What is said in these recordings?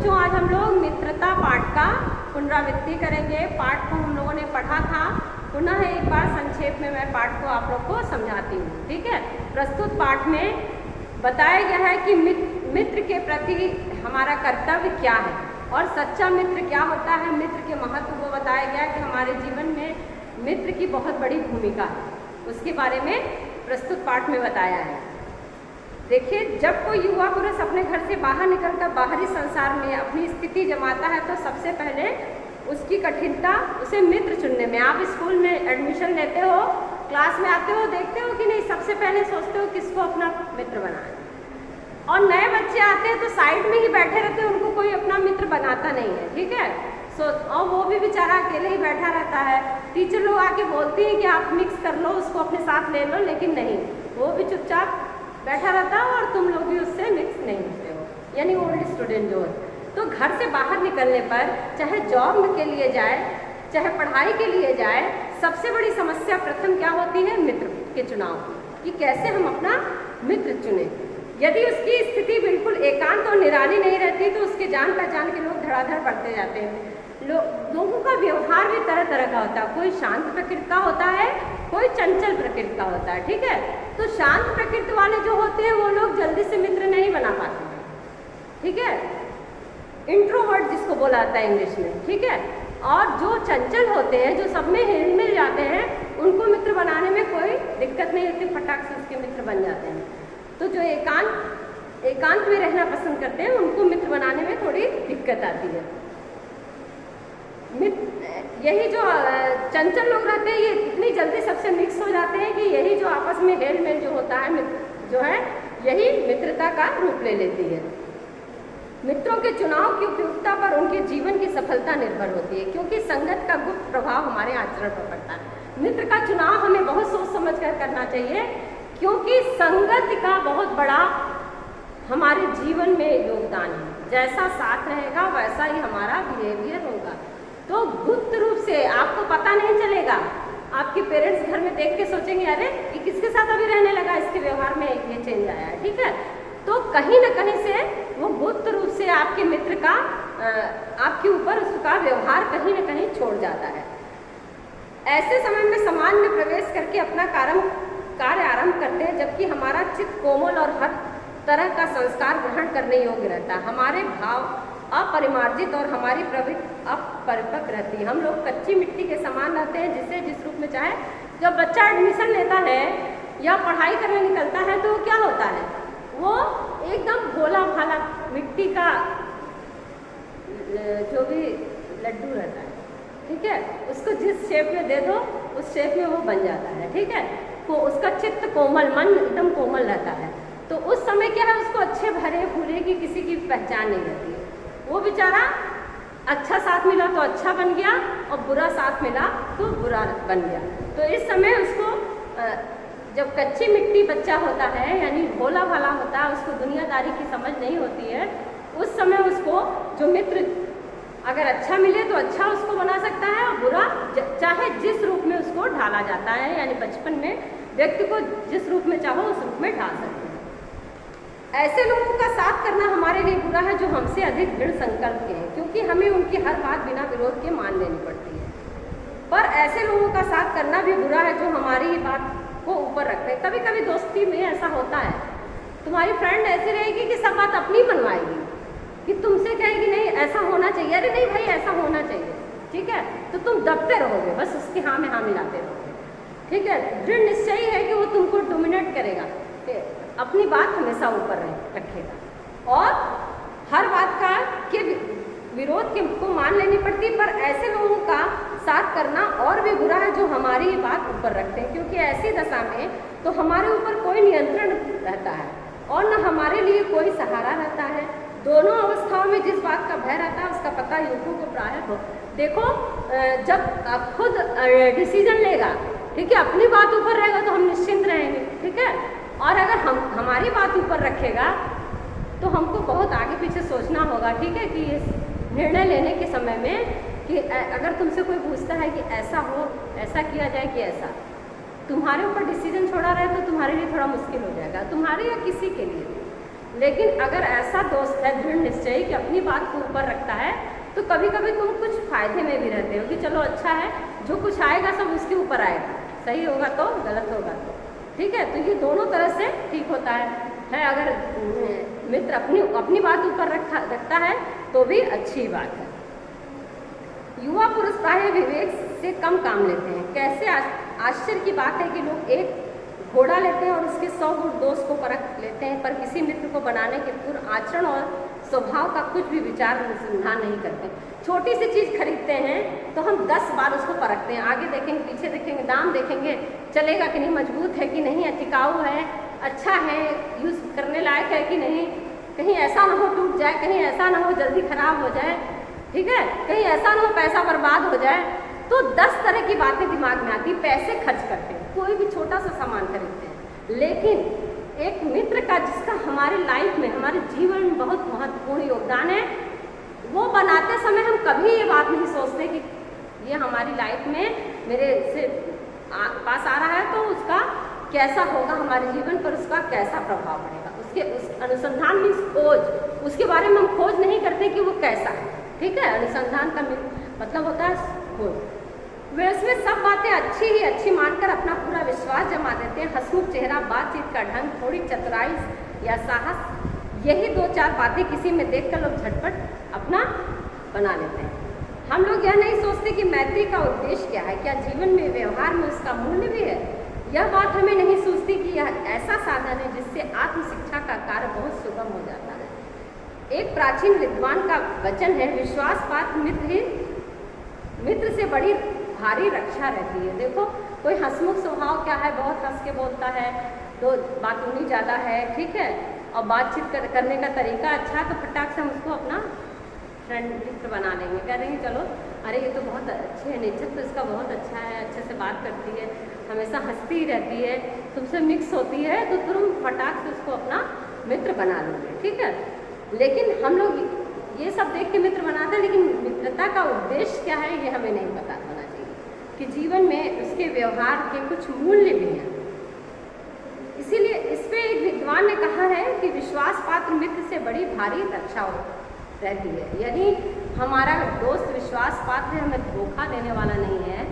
बच्चों, आज हम लोग मित्रता पाठ का पुनरावृत्ति करेंगे। पाठ को हम लोगों ने पढ़ा था, पुनः एक बार संक्षेप में मैं पाठ को आप लोग को समझाती हूँ। ठीक है, प्रस्तुत पाठ में बताया गया है कि मित्र के प्रति हमारा कर्तव्य क्या है और सच्चा मित्र क्या होता है। मित्र के महत्व को बताया गया है कि हमारे जीवन में मित्र की बहुत बड़ी भूमिका है, उसके बारे में प्रस्तुत पाठ में बताया है। देखिए, जब कोई युवा पुरुष अपने घर से बाहर निकलकर बाहरी संसार में अपनी स्थिति जमाता है तो सबसे पहले उसकी कठिनता उसे मित्र चुनने में। आप स्कूल में एडमिशन लेते हो, क्लास में आते हो, देखते हो कि नहीं, सबसे पहले सोचते हो किसको अपना मित्र बनाए। और नए बच्चे आते हैं तो साइड में ही बैठे रहते हैं, उनको कोई अपना मित्र बनाता नहीं है। ठीक है, और वो भी बेचारा अकेले ही बैठा रहता है। टीचर लोग आके बोलती हैं कि आप मिक्स कर लो, उसको अपने साथ ले लो, लेकिन नहीं, वो भी चुपचाप बैठा रहता है और तुम लोग भी उससे मिक्स नहीं होते हो, यानी ओल्ड स्टूडेंट जो है। तो घर से बाहर निकलने पर चाहे जॉब के लिए जाए, चाहे पढ़ाई के लिए जाए, सबसे बड़ी समस्या प्रथम क्या होती है? मित्र के चुनाव की, कि कैसे हम अपना मित्र चुने। यदि उसकी स्थिति बिल्कुल एकांत और निराली नहीं रहती तो उसके जान पहचान के लोग धड़ाधड़ बढ़ते जाते हैं। लोगों का व्यवहार भी तरह तरह का होता है, कोई शांत प्रकृति का होता है, कोई चंचल प्रकृति का होता है। ठीक है, तो शांत प्रकृति वाले जो होते हैं वो लोग जल्दी से मित्र नहीं बना पाते हैं। ठीक है, इंट्रोवर्ट जिसको बोला जाता है इंग्लिश में। ठीक है, और जो चंचल होते हैं, जो सब में हिल मिल जाते हैं, उनको मित्र बनाने में कोई दिक्कत नहीं होती, फटाक से उसके मित्र बन जाते हैं। तो जो एकांत में रहना पसंद करते हैं उनको मित्र बनाने में थोड़ी दिक्कत आती है। यही जो चंचल लोग रहते हैं ये इतनी जल्दी सबसे मिक्स हो जाते हैं कि यही जो आपस में हेल मेल जो होता है जो है, यही मित्रता का रूप ले लेती है। मित्रों के चुनाव की उपयुक्तता पर उनके जीवन की सफलता निर्भर होती है, क्योंकि संगत का गुप्त प्रभाव हमारे आचरण पर पड़ता है। मित्र का चुनाव हमें बहुत सोच समझ कर करना चाहिए, क्योंकि संगत का बहुत बड़ा हमारे जीवन में योगदान है। जैसा साथ रहेगा वैसा ही हमारा बिहेवियर होगा। तो गुप्त रूप से आपको पता नहीं चलेगा, आपके पेरेंट्स घर में देख के सोचेंगे अरे ये किसके साथ अभी रहने लगा, इसके व्यवहार में ये चेंज आया है। ठीक है, तो कहीं ना कहीं से वो गुप्त रूप से आपके मित्र का आपके ऊपर उसका व्यवहार कहीं ना कहीं छोड़ जाता है। ऐसे समय में समाज में प्रवेश करके अपना कार्य आरंभ करते हैं, जबकि हमारा चित्त कोमल और हर तरह का संस्कार ग्रहण करने योग्य रहता है। हमारे भाव अपरिमार्जित और हमारी प्रवृत्ति अपरिपक्व रहती है। हम लोग कच्ची मिट्टी के समान रहते हैं, जिसे जिस रूप में चाहे। जब बच्चा एडमिशन लेता है या पढ़ाई करने निकलता है तो क्या होता है, वो एकदम भोला भाला मिट्टी का जो भी लड्डू रहता है, ठीक है, उसको जिस शेप में दे दो उस शेप में वो बन जाता है। ठीक है, तो उसका चित्त कोमल, मन एकदम कोमल रहता है। तो उस समय क्या है, उसको अच्छे भरे फूले की किसी की पहचान नहीं रहती है। वो बेचारा अच्छा साथ मिला तो अच्छा बन गया और बुरा साथ मिला तो बुरा बन गया। तो इस समय उसको जब कच्ची मिट्टी बच्चा होता है, यानी भोला भाला होता है, उसको दुनियादारी की समझ नहीं होती है, उस समय उसको जो मित्र अगर अच्छा मिले तो अच्छा उसको बना सकता है और बुरा चाहे जिस रूप में उसको ढाला जाता है, यानी बचपन में व्यक्ति को जिस रूप में चाहो उस रूप में ढाल सकते हैं। ऐसे लोगों का साथ करना हमारे लिए बुरा है जो हमसे अधिक दृढ़ संकल्प के हैं, क्योंकि हमें उनकी हर बात बिना विरोध के मान लेनी पड़ती है। पर ऐसे लोगों का साथ करना भी बुरा है जो हमारी ही बात को ऊपर रखते हैं। कभी कभी दोस्ती में ऐसा होता है, तुम्हारी फ्रेंड ऐसी रहेगी कि सब बात अपनी मनवाएगी, कि तुमसे कहेगी नहीं ऐसा होना चाहिए, अरे नहीं भाई ऐसा होना चाहिए। ठीक है, तो तुम दबते रहोगे, बस उसके हाँ में हाँ मिलाते रहोगे। ठीक है, दृढ़ निश्चय है कि वो तुमको डोमिनेट करेगा, अपनी बात हमेशा ऊपर रखेगा और हर बात का के विरोध के को मान लेनी पड़ती। पर ऐसे लोगों का साथ करना और भी बुरा है जो हमारी ही बात ऊपर रखते हैं, क्योंकि ऐसी दशा में तो हमारे ऊपर कोई नियंत्रण रहता है और न हमारे लिए कोई सहारा रहता है। दोनों अवस्थाओं में जिस बात का भय रहता है उसका पता युवकों को प्रायः हो। देखो, जब खुद डिसीजन लेगा, ठीक है, अपनी बात ऊपर रहेगा तो हम निश्चिंत रहेंगे। ठीक है, और अगर हमारी बात ऊपर रखेगा तो हमको बहुत आगे पीछे सोचना होगा। ठीक है, कि इस निर्णय लेने के समय में कि अगर तुमसे कोई पूछता है कि ऐसा हो, ऐसा किया जाए कि ऐसा, तुम्हारे ऊपर डिसीजन छोड़ा रहे तो तुम्हारे लिए थोड़ा मुश्किल हो जाएगा, तुम्हारे या किसी के लिए। लेकिन अगर ऐसा दोस्त है दृढ़ निश्चयी कि अपनी बात को ऊपर रखता है, तो कभी कभी तुम कुछ फायदे में भी रहते हो कि चलो अच्छा है, जो कुछ आएगा सब उसके ऊपर आएगा, सही होगा तो गलत होगा तो, ठीक है। तो ये दोनों तरह से ठीक होता है अगर मित्र अपनी बात ऊपर रखता है तो भी अच्छी बात है। युवा पुरुष प्राय विवेक से कम काम लेते हैं। कैसे आश्चर्य की बात है कि लोग एक घोड़ा लेते हैं और उसके 100 दोष को परख लेते हैं, पर किसी मित्र को बनाने के पूर्व आचरण और स्वभाव का कुछ भी विचार अनुसंधान नहीं करते। छोटी सी चीज़ खरीदते हैं तो हम 10 बार उसको परखते हैं, आगे देखेंगे, पीछे देखेंगे, दाम देखेंगे, चलेगा कि नहीं, मजबूत है कि नहीं, टिकाऊ है, अच्छा है, यूज़ करने लायक है कि नहीं, कहीं ऐसा ना हो टूट जाए, कहीं ऐसा ना हो जल्दी खराब हो जाए, ठीक है, कहीं ऐसा ना हो पैसा बर्बाद हो जाए। तो 10 तरह की बातें दिमाग में आती, पैसे खर्च करते हैं, कोई भी छोटा सा सामान खरीदते हैं। लेकिन एक मित्र का जिसका हमारे लाइफ में, हमारे जीवन में बहुत महत्वपूर्ण योगदान है, वो बनाते समय हम कभी ये बात नहीं सोचते कि ये हमारी लाइफ में मेरे से पास आ रहा है तो उसका कैसा होगा, हमारे जीवन पर उसका कैसा प्रभाव पड़ेगा। उस अनुसंधान में खोज, उसके बारे में हम खोज नहीं करते कि वो कैसा है, ठीक है। अनुसंधान का मतलब होता है खोज। वे उसमें सब बातें अच्छी मानकर अपना पूरा विश्वास जमा देते हैं। हंसमुख चेहरा, बातचीत का ढंग, थोड़ी चतुराई या साहस, यही 2-4 बातें किसी में देखकर लोग झटपट अपना बना लेते हैं। हम लोग यह नहीं सोचते कि मैत्री का उद्देश्य क्या है, क्या जीवन में, व्यवहार में उसका मूल्य भी है। यह बात हमें नहीं सूझती कि यह ऐसा साधन है जिससे आत्मशिक्षा का कार्य बहुत सुगम हो जाता है। एक प्राचीन विद्वान का वचन है, विश्वासपात्र मित्र से बड़ी भारी रक्षा रहती है। देखो, कोई हंसमुख स्वभाव क्या है, बहुत हंस के बोलता है, तो बातूनी ज़्यादा है, ठीक है, और बातचीत करने का तरीका अच्छा है, तो फटाक से हम उसको अपना फ्रेंड मित्र बना लेंगे, कह देंगे चलो अरे ये तो बहुत अच्छे है, नेचर तो इसका बहुत अच्छा है, अच्छे से बात करती है, हमेशा हंसती रहती है, तुमसे मिक्स होती है, तो तुम फटाक से उसको अपना मित्र बना लोगे, ठीक है। लेकिन हम लोग ये सब देख के मित्र बनाते हैं, लेकिन मित्रता का उद्देश्य क्या है ये हमें नहीं पता होना चाहिए, कि जीवन में उसके व्यवहार के कुछ मूल्य भी हैं। इसीलिए इस पे एक विद्वान ने कहा है कि विश्वास पात्र मित्र से बड़ी भारी रक्षा रहती है। यानी हमारा दोस्त विश्वास पात्र है, हमें धोखा देने वाला नहीं है,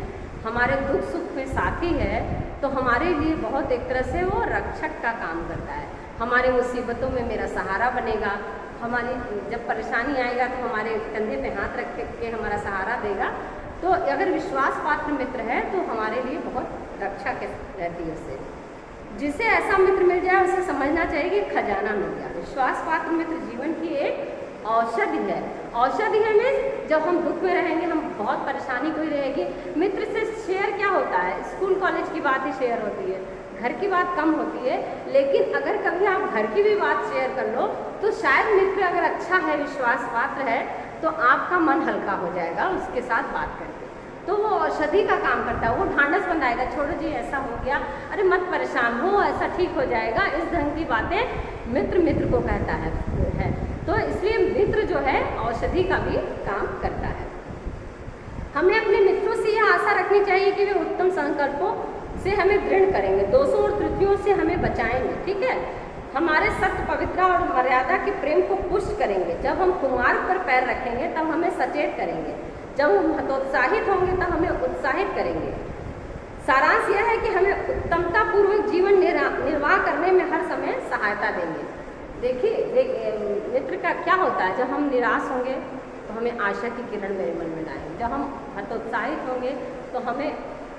हमारे दुख सुख में साथी है, तो हमारे लिए बहुत एक तरह से वो रक्षक का काम करता है। हमारे मुसीबतों में मेरा सहारा बनेगा, हमारी जब परेशानी आएगा तो हमारे कंधे पे हाथ रख के हमारा सहारा देगा। तो अगर विश्वास पात्र मित्र है तो हमारे लिए बहुत रक्षा रहती है उससे। जिसे ऐसा मित्र मिल जाए उसे समझना चाहिए कि खजाना मिल गया। विश्वास पात्र मित्र जीवन की एक औषधि है। औषधि है मीन्स जब हम दुख में रहेंगे, हम बहुत परेशानी कोई रहेगी, मित्र से शेयर क्या होता है, स्कूल कॉलेज की बात ही शेयर होती है, घर की बात कम होती है। लेकिन अगर कभी आप घर की भी बात शेयर कर लो तो शायद मित्र अगर अच्छा है, विश्वास पात्र है, तो आपका मन हल्का हो जाएगा उसके साथ बात करके। तो वो औषधि का काम करता है, वो ढांढस बनाएगा, छोड़ो जी ऐसा हो गया, अरे मत परेशान हो, ऐसा ठीक हो जाएगा, इस ढंग की बातें मित्र को कहता है। तो इसलिए मित्र जो है औषधि का भी काम करता है। हमें अपने मित्रों से यह आशा रखनी चाहिए कि वे उत्तम संकल्पों से हमें दृढ़ करेंगे, दोषों और त्रुटियों से हमें बचाएंगे, ठीक है, हमारे सत्य, पवित्रता और मर्यादा के प्रेम को पुष्ट करेंगे। जब हम कुमार्ग पर पैर रखेंगे तब हमें सचेत करेंगे, जब हम हतोत्साहित होंगे तब हमें उत्साहित करेंगे। सारांश यह है कि हमें उत्तमता पूर्वक जीवन निर्वाह करने में हर समय सहायता देंगे। देखिए मित्र का क्या होता है, जब हम निराश होंगे तो हमें आशा की किरण मेरे मन में लाएंगे, जब हम हतोत्साहित होंगे तो हमें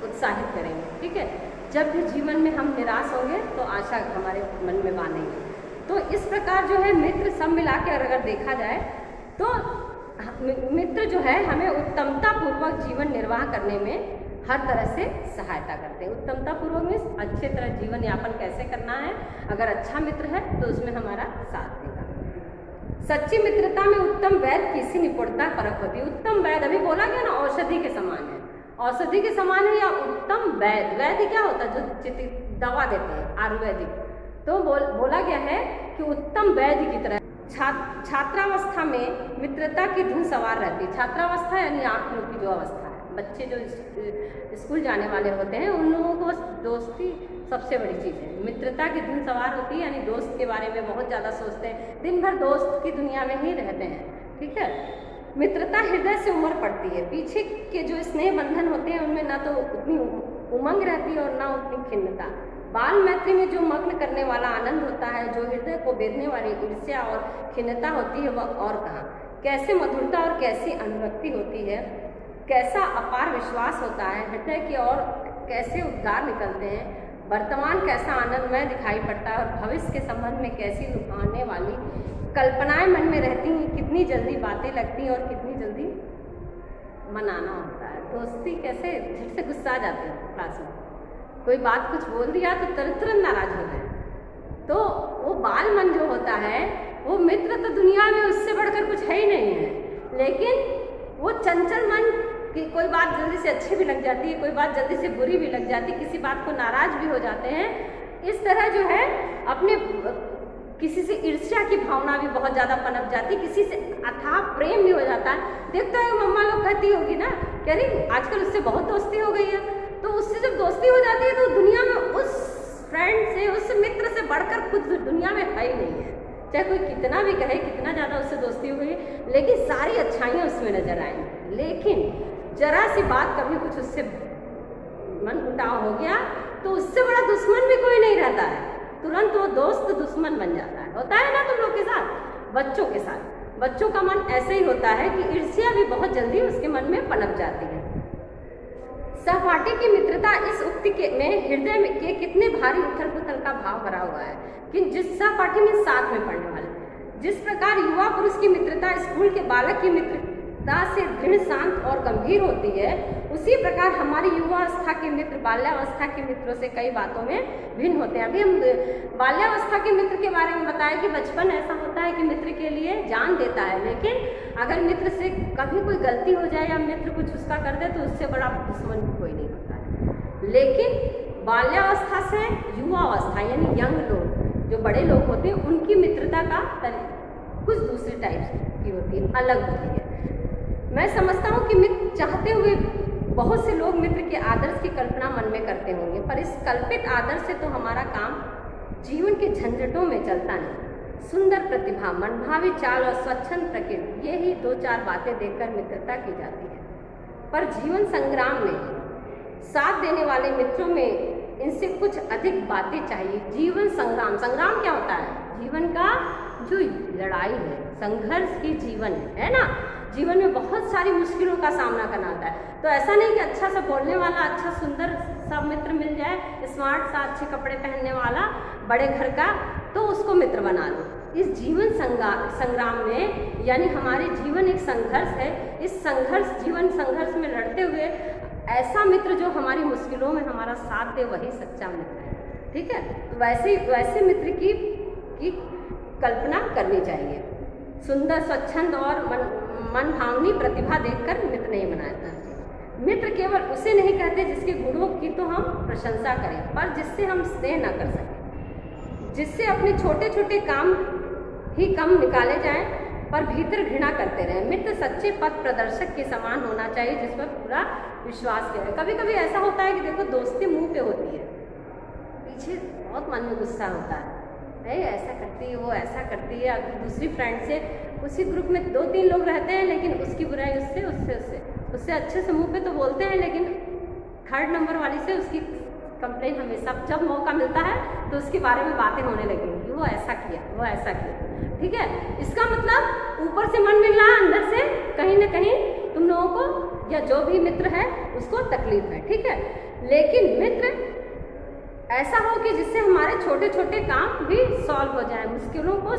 उत्साहित करेंगे, ठीक है, जब भी जीवन में हम निराश होंगे तो आशा हमारे मन में बांधेंगे। तो इस प्रकार जो है मित्र सब मिला के अगर देखा जाए तो मित्र जो है हमें उत्तमता पूर्वक जीवन निर्वाह करने में हर तरह से सहायता करते हैं। उत्तमता पूर्वक में अच्छे तरह जीवन यापन कैसे करना है, अगर अच्छा मित्र है तो उसमें हमारा साथ देगा। सच्ची मित्रता में उत्तम वैद्य की सी निपुणता परख होती है। उत्तम वैद्य अभी बोला गया ना, औषधि के समान है, औषधि के समान है या उत्तम वैद्य। वैद्य क्या होता है, जो दवा देते हैं, आयुर्वेदिक। तो बोला गया है कि उत्तम वैद्य की तरह छात्रावस्था में मित्रता की धुन सवार रहती है। छात्रावस्था यानी आँख की जो अवस्था है, बच्चे जो स्कूल जाने वाले होते हैं उन लोगों को दोस्ती सबसे बड़ी चीज़ है। मित्रता की धुन सवार होती है, यानी दोस्त के बारे में बहुत ज़्यादा सोचते हैं, दिन भर दोस्त की दुनिया में ही रहते हैं। ठीक है, मित्रता हृदय से उमड़ पड़ती है। पीछे के जो स्नेह बंधन होते हैं उनमें ना तो उतनी उमंग रहती है और ना उतनी खिन्नता। बाल मैत्री में जो मग्न करने वाला आनंद होता है, जो हृदय को बेधने वाली ईर्ष्या और खिन्नता होती है, वह और कहाँ। कैसे मधुरता और कैसी अनुरक्ति होती है, कैसा अपार विश्वास होता है हृदय की ओर, कैसे उद्गार निकलते हैं। वर्तमान कैसा आनंदमय दिखाई पड़ता है और भविष्य के संबंध में कैसी लुभाने वाली कल्पनाएं मन में रहती हैं। कितनी जल्दी बातें लगती हैं और कितनी जल्दी मनाना होता है। दोस्ती कैसे झट से गुस्सा आ जाते हैं क्लास में, कोई बात कुछ बोल दिया तो तुरंत नाराज हो गए। तो वो बाल मन जो होता है, वो मित्र तो दुनिया में उससे बढ़कर कुछ है ही नहीं है, लेकिन वो चंचल मन की कोई बात जल्दी से अच्छी भी लग जाती है, कोई बात जल्दी से बुरी भी लग जाती है, किसी बात को नाराज भी हो जाते हैं। इस तरह जो है अपने किसी से ईर्ष्या की भावना भी बहुत ज़्यादा पनप जाती है, किसी से अथाह प्रेम भी हो जाता है। देखता है मम्मा लोग कहती होगी ना कि अरे आजकल उससे बहुत दोस्ती हो गई है, तो उससे जब दोस्ती हो जाती है तो दुनिया में उस फ्रेंड से, उस मित्र से बढ़कर खुद दुनिया में है ही नहीं है। चाहे कोई कितना भी कहे, कितना ज़्यादा उससे दोस्ती हो गई है, लेकिन सारी अच्छाइयाँ उसमें नजर आएंगी। लेकिन जरा सी बात कभी कुछ उससे मन मुटाव हो गया तो उससे बड़ा दुश्मन भी कोई नहीं रहता है, तुरंत वो दोस्त दुश्मन बन जाता है। होता है ना तुम लोग के साथ, बच्चों के साथ। बच्चों का मन ऐसे ही होता है कि ईर्ष्या भी बहुत जल्दी उसके मन में पनप जाती है। सहपाठी की मित्रता, इस उक्ति में हृदय में के कितने भारी उथल पुथल का भाव भरा हुआ है कि जिस सहपाठी में साथ में पढ़ने वाले, जिस प्रकार युवा पुरुष की मित्रता स्कूल के बालक की मित्रता से दृढ़, शांत और गंभीर होती है, उसी प्रकार हमारी युवावस्था के मित्र बाल्यावस्था के मित्रों से कई बातों में भिन्न होते हैं। अभी हम बाल्यावस्था के मित्र के बारे में बताया कि बचपन ऐसा होता है कि मित्र के लिए जान देता है, लेकिन अगर मित्र से कभी कोई गलती हो जाए या मित्र कुछ उसका कर दे तो उससे बड़ा दुश्मन कोई नहीं होता है। लेकिन बाल्यावस्था से युवावस्था यानी यंग लोग, जो बड़े लोग होते हैं, उनकी मित्रता का कुछ दूसरी टाइप की होती है, अलग होती है। मैं समझता हूँ कि मित्र चाहते हुए बहुत से लोग मित्र के आदर्श की कल्पना मन में करते होंगे, पर इस कल्पित आदर्श से तो हमारा काम जीवन के झंझटों में चलता नहीं। सुंदर प्रतिभा, मनभावी चाल और स्वच्छंद प्रकृति, ये ही दो चार बातें देखकर मित्रता की जाती है। पर जीवन संग्राम में साथ देने वाले मित्रों में इनसे कुछ अधिक बातें चाहिए। जीवन संग्राम, संग्राम क्या होता है? जीवन का जो लड़ाई है, संघर्ष की जीवन है ना। जीवन में बहुत सारी मुश्किलों का सामना करना होता है। तो ऐसा नहीं कि अच्छा सा बोलने वाला, अच्छा सुंदर सा मित्र मिल जाए, स्मार्ट सा, अच्छे कपड़े पहनने वाला, बड़े घर का, तो उसको मित्र बना लो। इस जीवन संग्राम में, यानी हमारे जीवन एक संघर्ष है, इस जीवन संघर्ष में लड़ते हुए ऐसा मित्र जो हमारी मुश्किलों में हमारा साथ दे, वही सच्चा मित्र है। ठीक है, तो वैसे मित्र की कल्पना करनी चाहिए। सुंदर, स्वच्छंद और मन भावनी प्रतिभा देखकर मित्र नहीं बनाना चाहिए। मित्र केवल उसे नहीं कहते जिसके गुणों की तो हम प्रशंसा करें, पर जिससे हम स्नेह न कर सकें, जिससे अपने छोटे छोटे काम ही कम निकाले जाएं, पर भीतर घृणा करते रहें। मित्र सच्चे पथ प्रदर्शक के समान होना चाहिए, जिस पर पूरा विश्वास किया है। कभी कभी ऐसा होता है कि देखो दोस्ती मुंह पे होती है, पीछे बहुत मन में गुस्सा होता है, ऐसा करती है, वो ऐसा करती है। अब दूसरी फ्रेंड से, उसी ग्रुप में 2-3 लोग रहते हैं, लेकिन उसकी बुराई उससे अच्छे से मुंह पे तो बोलते हैं, लेकिन 3rd नंबर वाली से उसकी कंप्लेन हमेशा, जब मौका मिलता है तो उसके बारे में बातें होने लगेंगी, वो ऐसा किया, वो ऐसा किया। ठीक है, इसका मतलब ऊपर से मन मिल रहा है, अंदर से कहीं ना कहीं तुम लोगों को या जो भी मित्र है उसको तकलीफ है। ठीक है, लेकिन मित्र ऐसा हो कि जिससे हमारे छोटे छोटे काम भी सॉल्व हो जाए, मुश्किलों को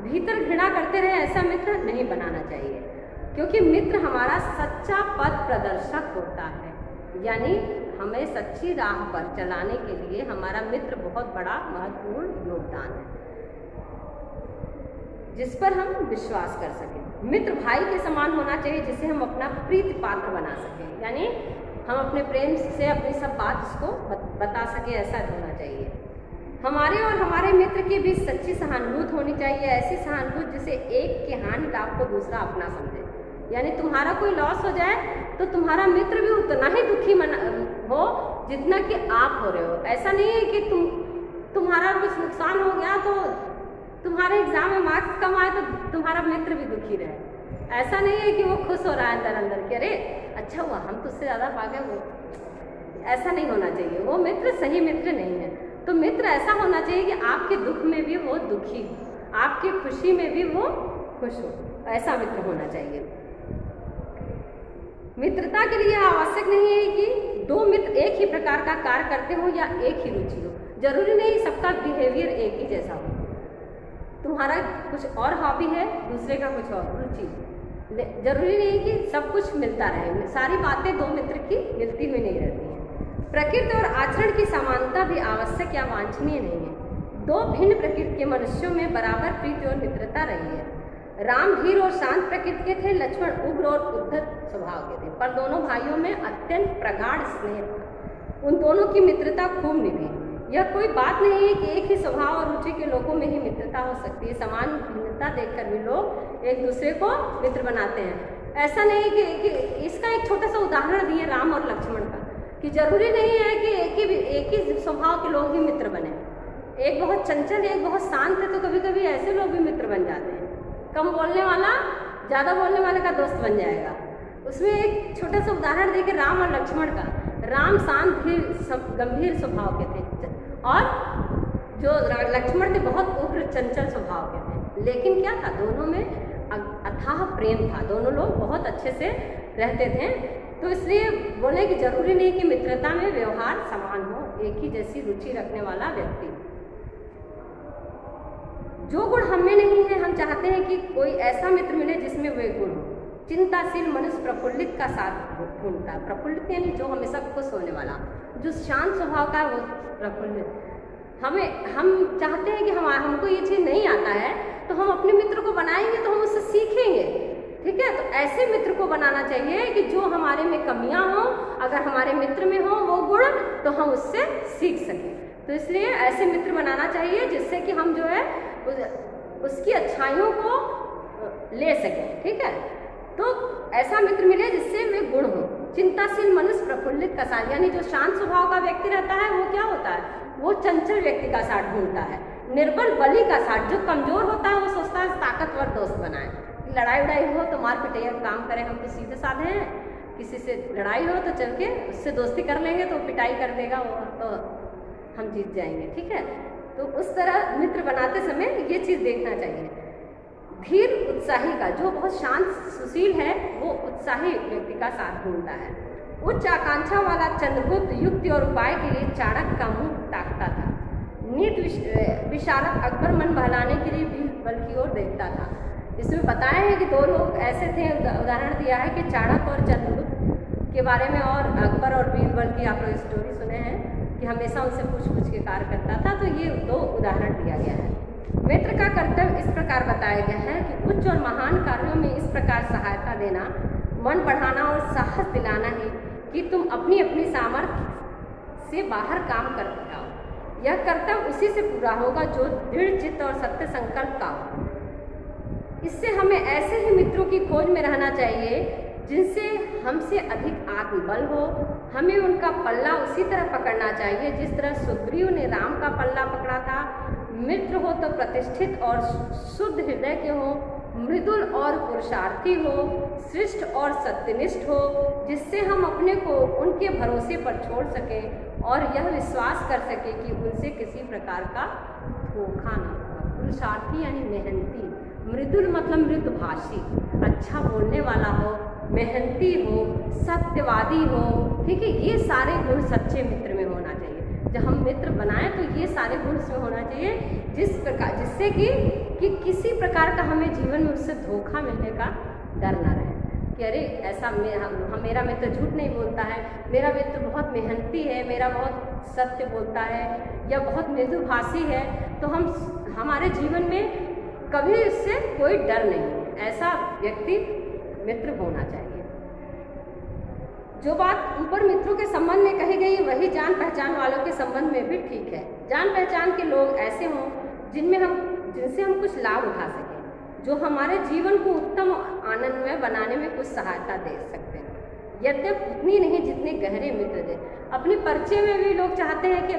भीतर घृणा करते रहे, ऐसा मित्र नहीं बनाना चाहिए। क्योंकि मित्र हमारा सच्चा पथ प्रदर्शक होता है, यानी हमें सच्ची राह पर चलाने के लिए हमारा मित्र बहुत बड़ा महत्वपूर्ण योगदान है, जिस पर हम विश्वास कर सकें। मित्र भाई के समान होना चाहिए, जिसे हम अपना प्रीति पात्र बना सकें, यानी हम अपने प्रेम से अपनी सब बात उसको बता सके, ऐसा होना चाहिए। हमारे और हमारे मित्र के बीच सच्ची सहानुभूति होनी चाहिए, ऐसी सहानुभूति जिसे एक की हानि लाभ को दूसरा अपना समझे। यानी तुम्हारा कोई लॉस हो जाए तो तुम्हारा मित्र भी उतना ही दुखी हो जितना कि आप हो रहे हो। ऐसा नहीं है कि तुम्हारा कुछ नुकसान हो गया तो तुम्हारे एग्जाम में मार्क्स कम आए तो तुम्हारा मित्र भी दुखी रहे। ऐसा नहीं है कि वो खुश हो रहा है अंदर अंदर कि अरे अच्छा हुआ हम तुझसे ज़्यादा भागे। वो ऐसा नहीं होना चाहिए, वो मित्र सही मित्र नहीं है। तो मित्र ऐसा होना चाहिए कि आपके दुख में भी वो दुखी हो, आपकी खुशी में भी वो खुश हो, ऐसा मित्र होना चाहिए। मित्रता के लिए आवश्यक नहीं है कि दो मित्र एक ही प्रकार का कार्य करते हो या एक ही रुचि हो। जरूरी नहीं सबका बिहेवियर एक ही जैसा हो। तुम्हारा कुछ और हॉबी है, दूसरे का कुछ और रुचि। जरूरी नहीं कि सब कुछ मिलता रहे, सारी बातें दो मित्र की मिलती हुई नहीं रहती हैं। प्रकृति और आचरण की समानता भी आवश्यक या वांछनीय नहीं है। दो भिन्न प्रकृति के मनुष्यों में बराबर प्रीति और मित्रता रही है। राम धीर और शांत प्रकृति के थे, लक्ष्मण उग्र और उद्धत स्वभाव के थे, पर दोनों भाइयों में अत्यंत प्रगाढ़ स्नेह था। उन दोनों की मित्रता खूब निभी। यह कोई बात नहीं है कि एक ही स्वभाव और रुचि के लोगों में ही मित्रता हो सकती है। समान भिन्नता देखकर भी लोग एक दूसरे को मित्र बनाते हैं। ऐसा नहीं कि इसका एक छोटा सा उदाहरण दिए राम और लक्ष्मण का, कि जरूरी नहीं है कि एक ही स्वभाव के लोग ही मित्र बने। एक बहुत चंचल, एक बहुत शांत है, तो कभी कभी ऐसे लोग भी मित्र बन जाते हैं। कम बोलने वाला ज़्यादा बोलने वाले का दोस्त बन जाएगा। उसमें एक छोटा सा उदाहरण देखिए राम और लक्ष्मण का। राम शांत गंभीर स्वभाव के थे और जो लक्ष्मण थे बहुत उग्र चंचल स्वभाव के थे। लेकिन क्या था, दोनों में अथाह प्रेम था, दोनों लोग बहुत अच्छे से रहते थे। तो इसलिए बोले कि जरूरी नहीं कि मित्रता में व्यवहार समान हो, एक ही जैसी रुचि रखने वाला व्यक्ति। जो गुण हम में नहीं है, हम चाहते हैं कि कोई ऐसा मित्र मिले जिसमें वे गुण हो। चिंताशील मनुष्य प्रफुल्लित का साथ ढूंढता है। प्रफुल्लित यानी जो हमेशा खुश होने वाला, जो शांत स्वभाव का है वो प्रफुल्लित। हम चाहते हैं कि हमको ये चीज़ नहीं आता है तो हम अपने मित्र को बनाएंगे तो हम उससे सीखेंगे, ठीक है। तो ऐसे मित्र को बनाना चाहिए कि जो हमारे में कमियां हो, अगर हमारे मित्र में हो वो गुण, तो हम उससे सीख सकें। तो इसलिए ऐसे मित्र बनाना चाहिए जिससे कि हम जो है उसकी अच्छाइयों को ले सकें, ठीक है। तो ऐसा मित्र मिले जिससे वे गुण हो। चिंताशील मनुष्य प्रफुल्लित का साथ, यानी जो शांत स्वभाव का व्यक्ति रहता है वो क्या होता है, वो चंचल व्यक्ति का साथ ढूंढता है। निर्बल बली का साथ, जो कमजोर होता है वो सोचता है ताकतवर दोस्त बनाए। लड़ाई उड़ाई हो तो मार पिटैया काम करें, हम तो सीधे साधे हैं, किसी से लड़ाई हो तो चल के उससे दोस्ती कर लेंगे तो पिटाई कर देगा वो, तो हम जीत जाएंगे, ठीक है। तो उस तरह मित्र बनाते समय ये चीज़ देखना चाहिए। धीर उत्साही का, जो बहुत शांत सुशील है वो उत्साही व्यक्ति का साथ ढूंढता है। उच्च आकांक्षा वाला चंद्रगुप्त युक्ति और उपाय के लिए चाणक्य का मुंह ताकता था। नीत विशारद अकबर मन बहलाने के लिए बीरबल की ओर देखता था। इसमें बताया है कि दो लोग ऐसे थे, उदाहरण दिया है कि चाणक्य और चंद्रगुप्त के बारे में, और अकबर और बीरबल की आप लोग स्टोरी सुने हैं कि हमेशा उनसे पूछ के कार्य करता था। तो ये दो उदाहरण दिया गया है। मित्र का कर्तव्य इस प्रकार बताया गया है कि उच्च और महान कार्यों में इस प्रकार सहायता देना, मन बढ़ाना और साहस दिलाना है कि तुम अपनी अपनी सामर्थ्य से बाहर काम कर पाओ। यह कर्तव्य उसी से पूरा होगा जो दृढ़ चित्त और सत्य संकल्प का हो। इससे हमें ऐसे ही मित्रों की खोज में रहना चाहिए जिनसे हमसे अधिक आत्मबल हो। हमें उनका पल्ला उसी तरह पकड़ना चाहिए जिस तरह सुग्रीव ने राम का पल्ला पकड़ा था। मित्र हो तो प्रतिष्ठित और शुद्ध हृदय के हो, मृदुल और पुरुषार्थी हो, श्रेष्ठ और सत्यनिष्ठ हो, जिससे हम अपने को उनके भरोसे पर छोड़ सकें और यह विश्वास कर सकें कि उनसे किसी प्रकार का धोखा न होगा। पुरुषार्थी यानी मेहनती, मृदुल मतलब मृदुभाषी, अच्छा बोलने वाला हो, मेहनती हो, सत्यवादी हो, ठीक है। ये सारे गुण सच्चे मित्र में होना चाहिए। जब हम मित्र बनाएं तो ये सारे गुण उसमें होना चाहिए जिस प्रकार, जिससे कि किसी प्रकार का हमें जीवन में उससे धोखा मिलने का डर ना रहे कि अरे ऐसा मेरा मित्र झूठ नहीं बोलता है, मेरा मित्र बहुत मेहनती है, मेरा बहुत सत्य बोलता है या बहुत मृदुभाषी है, तो हमारे जीवन में कभी उससे कोई डर नहीं है। ऐसा व्यक्ति मित्र होना चाहिए। जो बात ऊपर मित्रों के संबंध में कही गई वही जान पहचान वालों के संबंध में भी ठीक है। जान पहचान के लोग ऐसे हों जिनसे हम कुछ लाभ उठा सकें, जो हमारे जीवन को उत्तम आनंदमय बनाने में कुछ सहायता दे सकते हैं, यद्यपि उतनी नहीं जितने गहरे मित्र दे। अपने परिचय में भी लोग चाहते हैं कि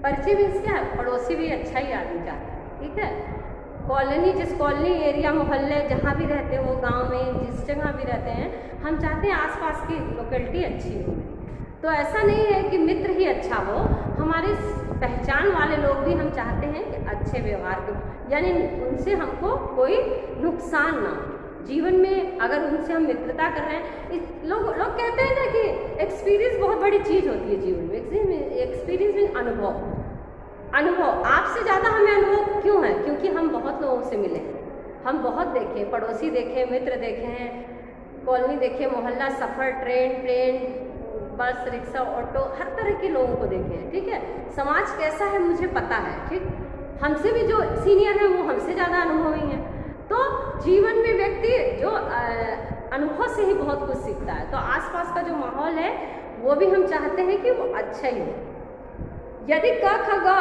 परिचय मीन्स क्या है, पड़ोसी भी अच्छा ही आदमी चाहता है, ठीक है। कॉलोनी, जिस कॉलोनी एरिया मोहल्ले जहाँ भी रहते हो, गांव में जिस जगह भी रहते हैं, हम चाहते हैं आसपास की लोकेलिटी अच्छी हो। तो ऐसा नहीं है कि मित्र ही अच्छा हो, हमारे पहचान वाले लोग भी हम चाहते हैं कि अच्छे व्यवहार को, यानी उनसे हमको कोई नुकसान ना हो जीवन में। अगर उनसे हम मित्रता कर रहे हैं, लोग कहते हैं ना कि एक्सपीरियंस बहुत बड़ी चीज़ होती है जीवन में। एक्सपीरियंस मीन अनुभव। आपसे ज़्यादा हमें अनुभव क्यों है? क्योंकि हम बहुत लोगों से मिले हैं, हम बहुत देखे, पड़ोसी देखे, मित्र देखे हैं, कॉलोनी देखे, मोहल्ला, सफ़र, ट्रेन, प्लेन, बस, रिक्शा, ऑटो, हर तरह के लोगों को देखे हैं, ठीक है। समाज कैसा है मुझे पता है, ठीक। हमसे भी जो सीनियर हैं वो हमसे ज़्यादा अनुभवी हैं। तो जीवन में व्यक्ति जो अनुभव से ही बहुत कुछ सीखता है। तो आसपास का जो माहौल है वो भी हम चाहते हैं कि वो अच्छा ही हो। यदि क ख ग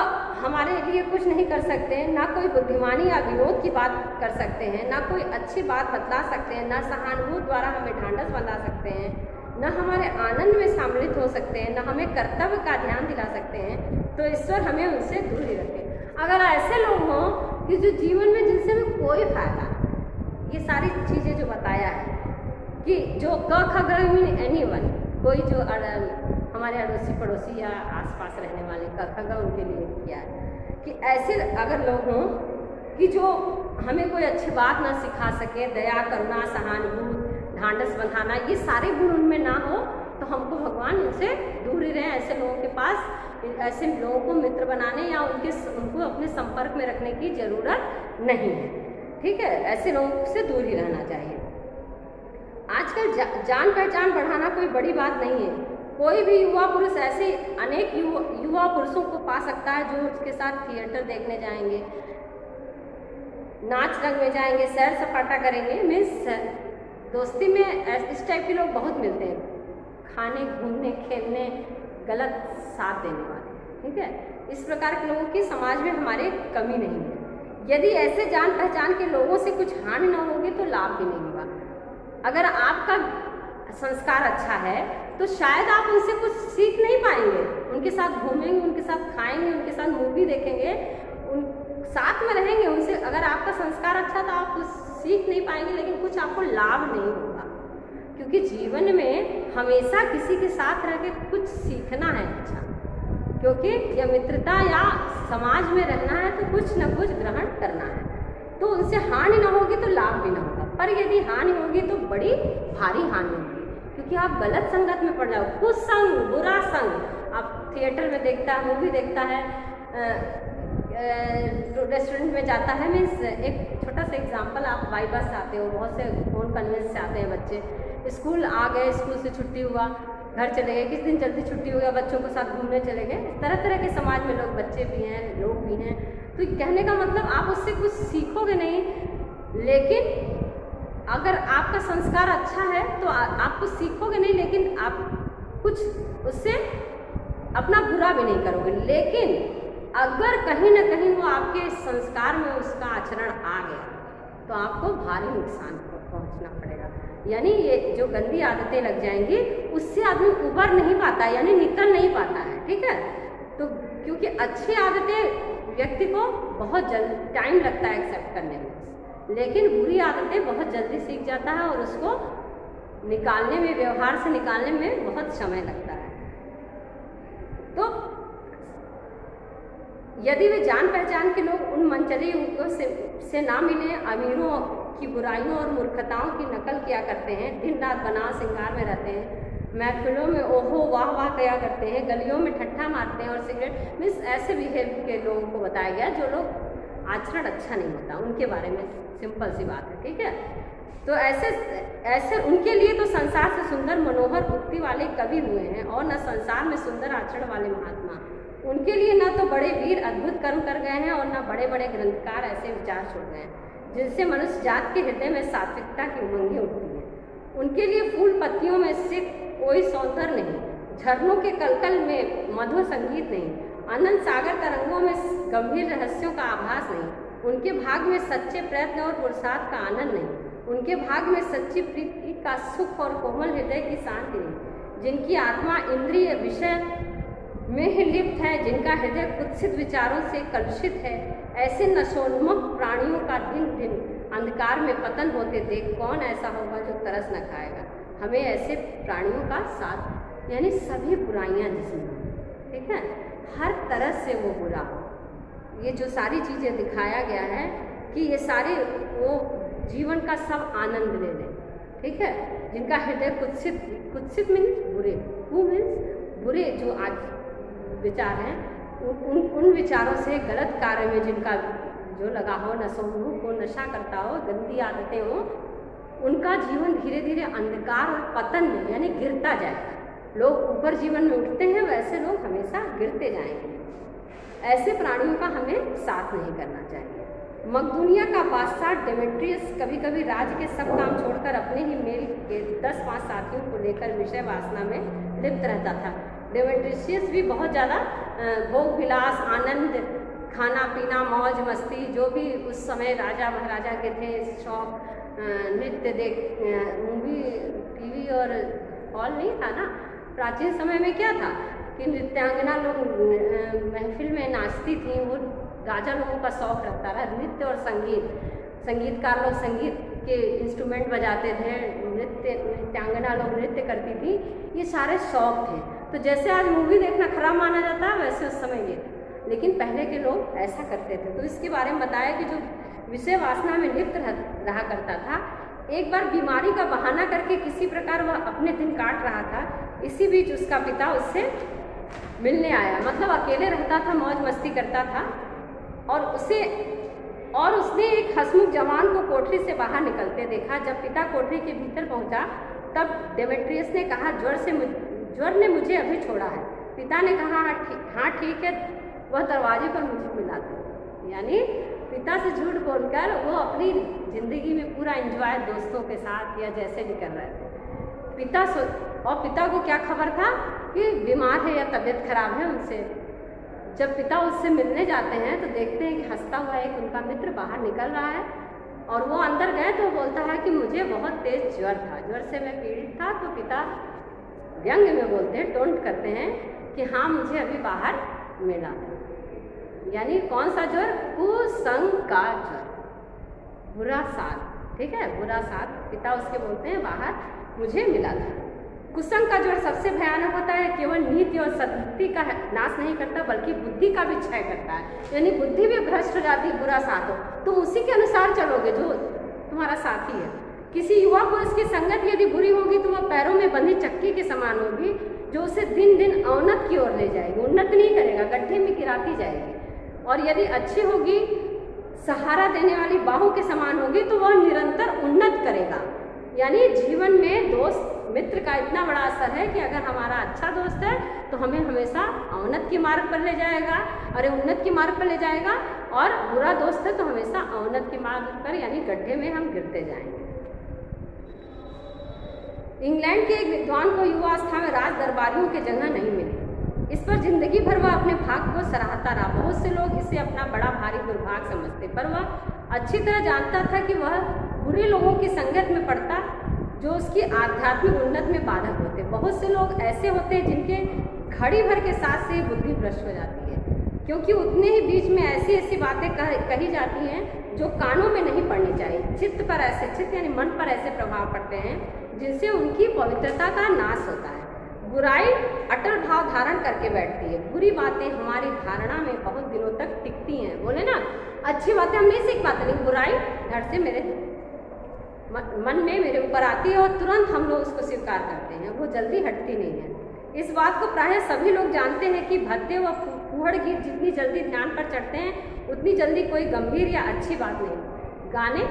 हमारे लिए कुछ नहीं कर सकते हैं, ना कोई बुद्धिमानी या विनोद की बात कर सकते हैं, ना कोई अच्छी बात बतला सकते हैं, ना सहानुभूति द्वारा हमें ढांढस बंधा सकते हैं, न हमारे आनंद में सम्मिलित हो सकते हैं, न हमें कर्तव्य का ध्यान दिला सकते हैं, तो ईश्वर हमें उनसे दूर ही रखे। अगर ऐसे लोग हों कि जो जीवन में जिनसे हमें कोई फायदा, ये सारी चीज़ें जो बताया है कि जो क ख ग मीन एनीवन, कोई जो हमारे अड़ोसी पड़ोसी या आसपास रहने वाले क ख ग उनके लिए किया है कि ऐसे अगर लोग हों कि जो हमें कोई अच्छी बात ना सिखा सके, दया, करुणा, सहानुभूति, ढांढस बंधाना, ये सारे गुण उनमें ना हो, तो हमको भगवान उनसे दूर ही रहें। ऐसे लोगों के पास, ऐसे लोगों को मित्र बनाने या उनको अपने संपर्क में रखने की ज़रूरत नहीं है, ठीक है। ऐसे लोगों से दूर ही रहना चाहिए। आजकल जान पहचान बढ़ाना कोई बड़ी बात नहीं है। कोई भी युवा पुरुष ऐसे अनेक युवा पुरुषों को पा सकता है जो उसके साथ थिएटर देखने जाएंगे, नाच रंग में जाएंगे, सैर सपाटा करेंगे। मीन्स दोस्ती में इस टाइप के लोग बहुत मिलते हैं, खाने, घूमने, खेलने, गलत साथ देने वाले, ठीक है। इस प्रकार के लोगों की समाज में हमारे कमी नहीं है। यदि ऐसे जान पहचान के लोगों से कुछ हानि ना होगी तो लाभ भी नहीं होगा। अगर आपका संस्कार अच्छा है तो शायद आप उनसे कुछ सीख नहीं पाएंगे। उनके साथ घूमेंगे, उनके साथ खाएंगे, उनके साथ मूवी देखेंगे, उन साथ में रहेंगे उनसे। अगर आपका संस्कार अच्छा तो आप कुछ सीख नहीं पाएंगे, लेकिन कुछ आपको लाभ नहीं होगा, क्योंकि जीवन में हमेशा किसी के साथ रह के कुछ सीखना है अच्छा, क्योंकि यह मित्रता या समाज में रहना है तो कुछ न कुछ ग्रहण करना है। तो उनसे हानि ना होगी तो लाभ भी ना होगा, पर यदि हानि होगी तो बड़ी भारी हानि होगी, क्योंकि आप गलत संगत में पड़ जाओ। कुछ संग, बुरा संग, आप थिएटर में देखता है, मूवी देखता है, रेस्टोरेंट में जाता है। मीन्स एक छोटा सा एग्जांपल, आप बाई बस आते हो, बहुत से फोन कन्वेंस से आते हैं बच्चे, स्कूल आ गए, स्कूल से छुट्टी हुआ, घर चले गए, किस दिन जल्दी छुट्टी हो गया, बच्चों के साथ घूमने चले गए। तरह तरह के समाज में लोग, बच्चे भी हैं, लोग भी हैं। तो कहने का मतलब आप उससे कुछ सीखोगे नहीं, लेकिन अगर आपका संस्कार अच्छा है तो आप कुछ सीखोगे नहीं, लेकिन आप कुछ उससे अपना बुरा भी नहीं करोगे। लेकिन अगर कहीं ना कहीं वो आपके संस्कार में उसका आचरण आ गया तो आपको भारी नुकसान पहुंचना पड़ेगा। यानी ये जो गंदी आदतें लग जाएंगी उससे आदमी उबर नहीं पाता, यानी निकल नहीं पाता है, ठीक है। तो क्योंकि अच्छी आदतें व्यक्ति को बहुत जल्द टाइम लगता है एक्सेप्ट करने में, लेकिन बुरी आदतें बहुत जल्दी सीख जाता है और उसको निकालने में, व्यवहार से निकालने में बहुत समय लगता है। तो यदि वे जान पहचान के लोग उन मनचले युवकों से ना मिले, अमीरों की बुराइयों और मूर्खताओं की नकल किया करते हैं, दिन रात बना सिंगार में रहते हैं, महफिलों में ओहो वाह वाह किया करते हैं, गलियों में ठट्ठा मारते हैं और सिगरेट, मीन्स ऐसे बिहेव के लोगों को बताया गया जो लोग आचरण अच्छा नहीं होता, उनके बारे में सिंपल सी बात है, ठीक है। तो ऐसे उनके लिए तो संसार से सुंदर मनोहर उक्ति वाले कवि हुए हैं, और न संसार में सुंदर आचरण वाले महात्मा। उनके लिए न तो बड़े वीर अद्भुत कर्म कर गए हैं और न बड़े बड़े ग्रंथकार ऐसे विचार छोड़ गए हैं जिनसे मनुष्य जात के हृदय में सात्विकता की उमंगें उठती हैं। उनके लिए फूल पत्तियों में से कोई सौंदर्य नहीं, झरनों के कलकल में मधुर संगीत नहीं, अनंत सागर तरंगों में गंभीर रहस्यों का आभास नहीं, उनके भाग में सच्चे प्रयत्न और पुरुषार्थ का आनंद नहीं, उनके भाग में सच्ची प्रीति का सुख और कोमल हृदय की शांति नहीं, जिनकी आत्मा इंद्रिय विषय में ही लिप्त है, जिनका हृदय कुत्सित विचारों से कलुषित है, ऐसे नशोन्मुख प्राणियों का दिन दिन अंधकार में पतन होते देख कौन ऐसा होगा जो तरस न खाएगा। हमें ऐसे प्राणियों का साथ, यानी सभी बुराइयां जिसमें, ठीक है, हर तरह से वो बुरा हो। ये जो सारी चीज़ें दिखाया गया है कि ये सारे वो जीवन का सब आनंद ले लें, ठीक है, जिनका हृदय कुत्सित मीन्स बुरे, हु मीन्स बुरे जो आज विचार हैं, उन विचारों से गलत कार्य में जिनका जो लगा हो, नशोन्मुख हो, नशा करता हो, गंदी आदतें हो, उनका जीवन धीरे धीरे अंधकार और पतन में यानी गिरता जाएगा। लोग ऊपर जीवन में उठते हैं, वैसे लोग हमेशा गिरते जाएंगे। ऐसे प्राणियों का हमें साथ नहीं करना चाहिए। मकदूनिया का बादशाह डेमेट्रियस कभी कभी राज्य के सब काम छोड़कर अपने ही मेल के 10-5 साथियों को लेकर विषय वासना में लिप्त रहता था। डेमेट्रियस भी बहुत ज़्यादा भोग विलास, आनंद, खाना पीना, मौज मस्ती, जो भी उस समय राजा महाराजा के थे शौक, नृत्य देख, मूवी टीवी और हॉल नहीं था ना। प्राचीन समय में क्या था कि नृत्यांगना लोग महफिल में नाचती थी, वो राजा लोगों का शौक रहता था। नृत्य और संगीतकार लोग संगीत के इंस्ट्रूमेंट बजाते थे, नृत्यांगना लोग नृत्य करती थी, ये सारे शौक थे। तो जैसे आज मूवी देखना खराब माना जाता है, वैसे उस समय ये, लेकिन पहले के लोग ऐसा करते थे। तो इसके बारे में बताया कि जो विषय वासना में लिप्त रहा करता था, एक बार बीमारी का बहाना करके किसी प्रकार वह अपने दिन काट रहा था। इसी बीच उसका पिता उससे मिलने आया, मतलब अकेले रहता था, मौज मस्ती करता था, और उसने एक हंसमुख जवान को कोठरी से बाहर निकलते देखा। जब पिता कोठरी के भीतर पहुंचा, तब डेमेट्रियस ने कहा, ज्वर ने मुझे अभी छोड़ा है। पिता ने कहा, हाँ ठीक है, वह दरवाजे पर मुझे मिला था। यानी पिता से झूठ बोलकर वो अपनी जिंदगी में पूरा एंजॉय दोस्तों के साथ या जैसे भी कर रहे थे। पिता को क्या खबर था कि बीमार है या तबीयत खराब है उनसे। जब पिता उससे मिलने जाते हैं तो देखते हैं कि हंसता हुआ एक उनका मित्र बाहर निकल रहा है, और वो अंदर गए तो बोलता है कि मुझे बहुत तेज ज्वर था, ज्वर से मैं पीड़ित था। तो पिता व्यंग में बोलते हैं, टोंट करते हैं कि हाँ मुझे अभी बाहर मिला था। यानी कौन सा ज्वर? कुसंग का ज्वर, बुरा साथ, ठीक है, बुरा साथ। पिता उसके बोलते हैं बाहर मुझे मिला था। कुसंग का ज्वर सबसे भयानक होता है, केवल नीति और सद्बुद्धि का नाश नहीं करता बल्कि बुद्धि का भी क्षय करता है। यानी बुद्धि भी भ्रष्ट हो जाती, बुरा साथ हो, तुम उसी के अनुसार चलोगे जो तुम्हारा साथी है। किसी युवा पुरुष की संगत यदि बुरी होगी तो वह पैरों में बंधी चक्की के समान होगी, जो उसे दिन दिन अवनत की ओर ले जाएगी, उन्नत नहीं करेगा, गड्ढे में गिराती जाएगी। और यदि अच्छी होगी, सहारा देने वाली बाहों के समान होगी, तो वह निरंतर उन्नत करेगा। यानी जीवन में दोस्त मित्र का इतना बड़ा असर है कि अगर हमारा अच्छा दोस्त है तो हमें हमेशा अवनत के मार्ग पर ले जाएगा, उन्नत के मार्ग पर ले जाएगा, और बुरा दोस्त है तो हमेशा अवनत के मार्ग पर यानी गड्ढे में हम गिरते जाएंगे। इंग्लैंड के एक विद्वान को युवावस्था में राज दरबारियों की जगह नहीं मिली। इस पर जिंदगी भर वह अपने भाग्य को सराहता रहा। बहुत से लोग इसे अपना बड़ा भारी दुर्भाग्य समझते, पर वह अच्छी तरह जानता था कि वह बुरे लोगों की संगत में पड़ता जो उसकी आध्यात्मिक उन्नति में बाधक होते। बहुत से लोग ऐसे होते हैं जिनके घड़ी भर के साथ से बुद्धि भ्रष्ट हो जाती है, क्योंकि उतने ही बीच में ऐसी ऐसी बातें कही जाती हैं जो कानों में नहीं पड़नी चाहिए। चित्त यानी मन पर ऐसे प्रभाव पड़ते हैं जिनसे उनकी पवित्रता का नाश होता है। बुराई अटल भाव धारण करके बैठती है। बुरी बातें हमारी धारणा में बहुत दिनों तक टिकती हैं। बोले ना, अच्छी बातें हम नहीं सीख पाते, लेकिन बुराई धड़ से मेरे मन में मेरे ऊपर आती है और तुरंत हम लोग उसको स्वीकार करते हैं, वो जल्दी हटती नहीं है। इस बात को प्रायः सभी लोग जानते हैं कि भद्दे व फूहड़ गीत जितनी जल्दी ध्यान पर चढ़ते हैं उतनी जल्दी कोई गंभीर या अच्छी बात नहीं। गाने,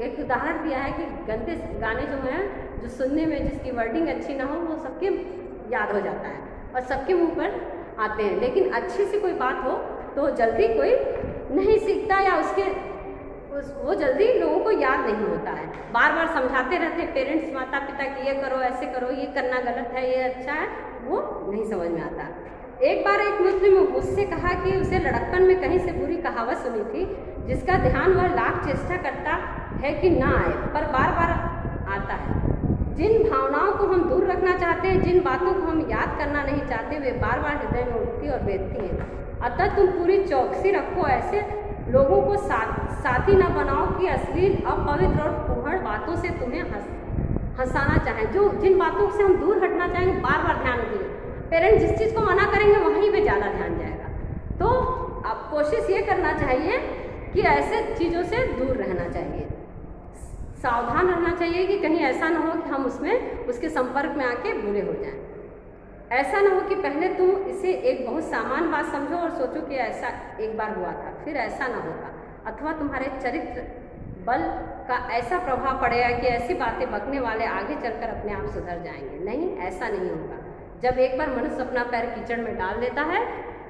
एक उदाहरण दिया है कि गंदे गाने जो हैं, जो सुनने में जिसकी वर्डिंग अच्छी ना हो, वो सबके याद हो जाता है और सबके मुंह पर आते हैं, लेकिन अच्छी सी कोई बात हो तो जल्दी कोई नहीं सीखता या वो जल्दी लोगों को याद नहीं होता है। बार बार समझाते रहते हैं पेरेंट्स, माता पिता कि ये करो, ऐसे करो, ये करना गलत है, ये अच्छा है, वो नहीं समझ में आता। एक बार एक मित्र ने मुझसे कहा कि उसे लड़कपन में कहीं से बुरी कहावत सुनी थी, जिसका ध्यान वह लाख चेष्टा करता है कि ना आए, पर बार बार आता है। जिन भावनाओं को हम दूर रखना चाहते हैं, जिन बातों को हम याद करना नहीं चाहते, वे बार बार हृदय में उठती और बेचती हैं। अतः तुम पूरी चौकसी रखो, ऐसे लोगों को साथी न बनाओ कि अश्लील, अपवित्र और फूहड़ बातों से तुम्हें हंसाना चाहें। जिन बातों से हम दूर हटना चाहेंगे, बार बार ध्यान देंगे। पेरेंट्स जिस चीज़ को मना करेंगे वहीं पे ज़्यादा ध्यान जाएगा। तो आप कोशिश ये करना चाहिए कि ऐसे चीज़ों से दूर रहना चाहिए, सावधान रहना चाहिए कि कहीं ऐसा ना हो कि हम उसके संपर्क में आके बुरे हो जाएं। ऐसा ना हो कि पहले तुम इसे एक बहुत सामान्य बात समझो और सोचो कि ऐसा एक बार हुआ था, फिर ऐसा ना होगा, अथवा तुम्हारे चरित्र बल का ऐसा प्रभाव पड़ेगा कि ऐसी बातें बकने वाले आगे चलकर अपने आप सुधर जाएंगे। नहीं, ऐसा नहीं होगा। जब एक बार मनुष्य अपना पैर कीचड़ में डाल देता है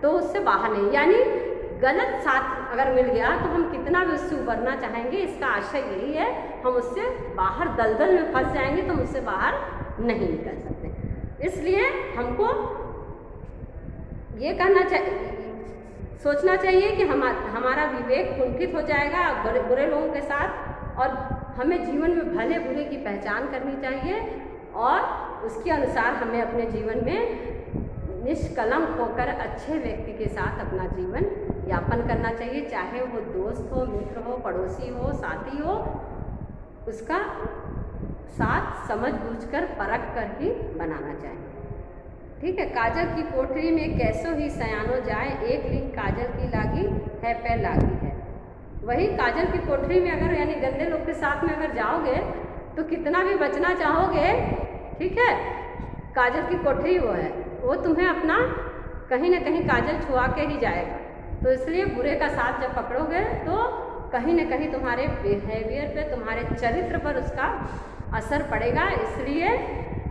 तो उससे बाहर नहीं, यानी गलत साथ अगर मिल गया तो हम कितना भी उससे उबरना चाहेंगे, इसका आशय यही है, हम उससे बाहर दलदल में फंस जाएंगे तो हम उससे बाहर नहीं निकल सकते। इसलिए हमको ये करना चाहिए, सोचना चाहिए कि हमारा विवेक कुंठित हो जाएगा बुरे लोगों के साथ, और हमें जीवन में भले बुरे की पहचान करनी चाहिए और उसके अनुसार हमें अपने जीवन में निष्कलंक होकर अच्छे व्यक्ति के साथ अपना जीवन यापन करना चाहिए। चाहे वो दोस्त हो, मित्र हो, पड़ोसी हो, साथी हो, उसका साथ समझ बूझकर परख कर ही बनाना चाहिए। ठीक है। काजल की कोठरी में कैसो ही सयानो जाए, एक लीक काजल की लागी है पैर लागी है। वही काजल की कोठरी में अगर यानी गंदे लोग के साथ में अगर जाओगे तो कितना भी बचना चाहोगे, ठीक है, काजल की कोठरी वो है, वो तुम्हें अपना कहीं ना कहीं काजल छुआ के ही जाएगा। तो इसलिए बुरे का साथ जब पकड़ोगे तो कहीं ना कहीं तुम्हारे बिहेवियर पे, तुम्हारे चरित्र पर उसका असर पड़ेगा। इसलिए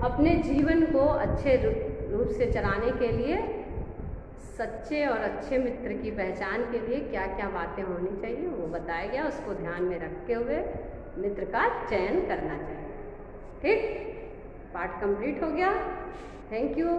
अपने जीवन को अच्छे रूप से चलाने के लिए सच्चे और अच्छे मित्र की पहचान के लिए क्या क्या बातें होनी चाहिए वो बताया गया, उसको ध्यान में रखते हुए मित्र का चयन करना चाहिए। ठीक, पाठ कंप्लीट हो गया। Thank you.